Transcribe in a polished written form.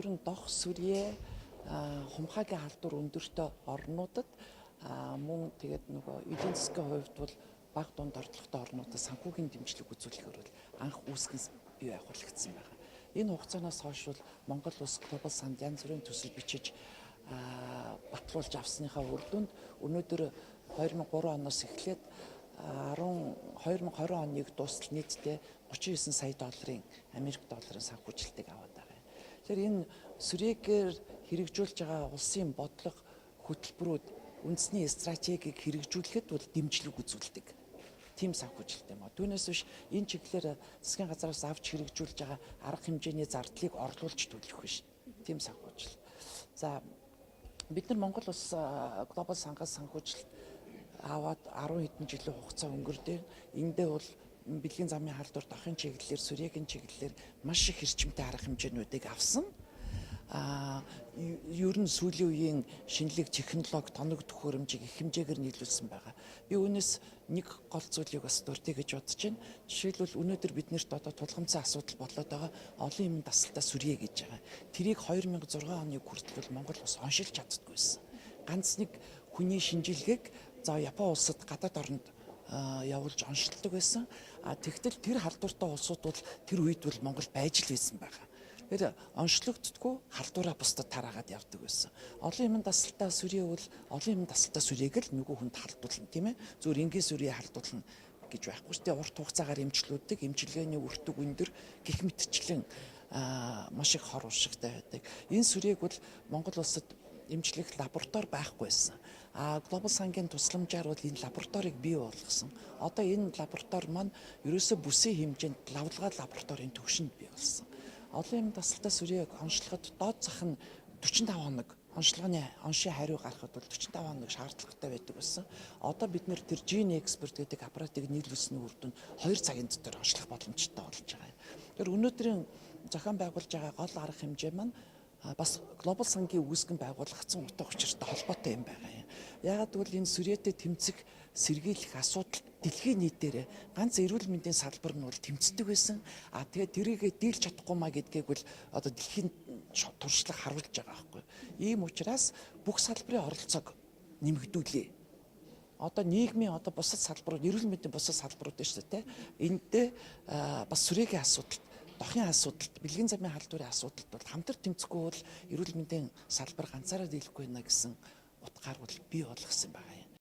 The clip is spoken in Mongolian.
ер нь дох сүрье хумхагийн халдвар өндөртэй орнуудад мөн тэгээд нөгөө эдийн засгийн хувьд бол бага дунд орлоготой орнуудад санхүүгийн дэмжлэг үзүүлэхээр бол анх үүсгэн бий байгуулагдсан байна. Энэ хугацаанаас хойш бол Монгол улс глобал санд янз бүрийн төсөл бичиж батлуулж авсныхаа үр дүнд өнөөдөр 2003 оноос эхлээд 2020 оныг дуустал нийтдээ 39 сая долларын Америк долларын санхүүжилтийг аваад байгаа юм. Тэгэхээр энэ сүрьегээр хэрэгжүүлж байгаа улсын бодлого хөтөлбөрүүд үндэсний стратегийг хэрэгжүүлэхэд бол дэмжлэг үзүүлдэг. Тим санхүүжилт юм а. Түүнээс биш энэ чиглэлээр засгийн газраас авч хэрэгжүүлж байгаа арга хэмжээний зардлыг орлуулж төлөх биш. Тим санхүүжилт. За бид нар Монгол улс глобал сангаас санхүүжилт аваад 10 хэдэн жилийн хугацаа өнгөрдөг. Эндээ бол бэлгийн замын халдвар, дохын чиглэлээр, сүрьегийн чиглэлээр маш их эрчимтэй арга хэмжээнүүдийг авсан. Ер нь сүүлийн үеийн шинэлэг технологи, тоног төхөөрөмжийг их хэмжээгээр нийлүүлсэн байгаа. Би үүнээс нэг гол зүйлийг бас дуртай гэж бодож байна. Жишээлбэл өнөөдөр биднэрт одоо тулгамцсан асуудал болоод байгаа олон юм дасалтаа сүрье гэж байгаа. Тэрийг 2006 оны хүртэл Монгол бас оншилж чаддаггүйсэн. Ганц нэг хүний шинжилгээг за Япон улсад гадаад оронд явуулж оншилдог байсан. Тэгтэл тэр халдвартай улсууд бол тэр үед бол Монгол байж л байсан байгаа. Тэр онцлогддоггүй халдвараа бусдад тараагаад явдаг байсан. Олон юм дасалтаа сүрье бол олон юм дасалтаа сүрьег л нөгөө хүнд халдуулна тийм ээ. Зүгээр энгийн сүрье халдуулна гэж байхгүй шүү дээ. Урт хугацаагаар эмчилүүлдэг, эмчилгээний өртөг өндөр гих мэтчлэн маш их хор уршигтай байдаг. Энэ сүрьег бол Монгол улсад эмчлэх лаборатори байхгүйсэн. Глобал сангийн тусламжаар бол энэ лабораторийг бий болгосон. Одоо энэ лаборатори маань ерөөсөө бүсийн хэмжээнд лавлгаа лабораторийн түвшинд бий болсон. Олон юм дасалтаа сүрьег онцлоход доод зах нь 45 хоног оншийн хариу гаргахад бол 45 хоног шаардлагатай байдаг байсан. Одоо бид нэр тэр Gene Expert гэдэг аппаратыг нийлүүлсэний үр дүнд 2 цагийн дотор онцлох боломжтой болж байгаа юм. Тэр өнөөдрийн зохион байгуулж байгаа гол арга хэмжээ маань бас глобал сангийн үүсгэн байгуулагдсан утга учиртай холбоотой юм байгаа юм. Яагаад гэвэл энэ сүрьетэй тэмцэх сэргийлэх асуудал дэлхийн нийтээр ганц эрүүл мэндийн салбар нь бол тэмцдэг байсан. Тэгээд тэрийгэ дийлж чадахгүй маа гэдгийг бол одоо дэлхийн туршлага харуулж байгаа байхгүй. Ийм учраас бүх салбарын оролцоог нэмэгдүүлээ. Одоо нийгмийн одоо бусад салбарууд, эрүүл мэндийн бусад салбарууд шүү дээ. Эндээ бас сүрьегийн асуудал, дохын асуудалд, бэлгийн замын халдварын асуудалд бол хамтар тэмцэхгүй бол эрүүл мэндийн салбар ганцаараа дийлэхгүй байна гэсэн утгаар бол бий болгосон байгаа юм.